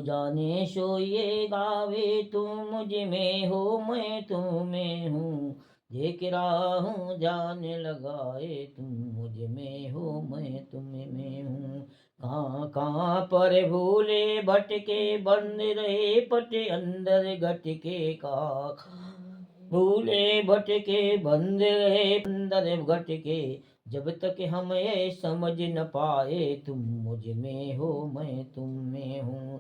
जो जाने सो ये गावे, तुम मुझ में हो मैं तुम में हूँ। देख रहा हूँ ध्यान लगाए, तुम मुझ में हो मैं तुम में हूँ। कहाँ कहाँ पर भूले भटके, बंद रहे पट अंदर घटके। कहाँ भूले भटके, बंद रहे अंदर घटके। जब तक हम ये समझ न पाए, तुम मुझ में हो मैं तुम में हूँ।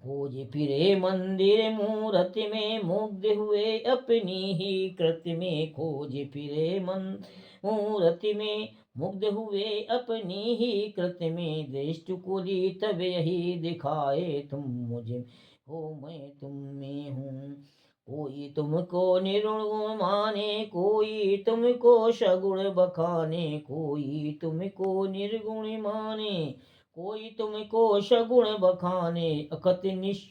खोज फिरे मंदिर मूरत में, मुग्ध हुए अपनी ही कृति में। खोज फिरे मन मूरत में, मुग्ध हुए अपनी ही कृति में। दृष्टि कुली तब यही दिखाए, तुम मुझे हो मैं तुम में हूँ। कोई तुमको निर्गुण माने, कोई तुमको सगुण बखाने। कोई तुमको निर्गुण माने, कोई तुमको सगुण बखाने। अकत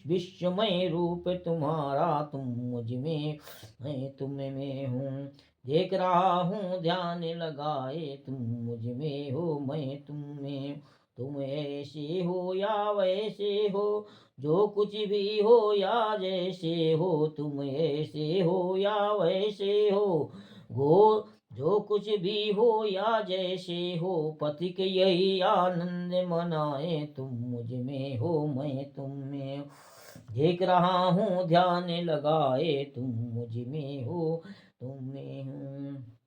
विश्वमय रूप तुम्हारा, तुम मुझ में मैं तुम में हूँ। देख रहा हूँ ध्यान लगाए, तुम मुझ में हो मैं तुम में हूँ। तुम ऐसे हो या वैसे हो, जो कुछ भी हो या जैसे हो। तुम ऐसे हो या वैसे हो, गो जो कुछ भी हो या जैसे हो। पथिक यही आनंद मनाए, तुम मुझ में हो मैं तुम में हूँ। देख रहा हूँ ध्यान लगाए, तुम मुझ में हो तुम में हूँ।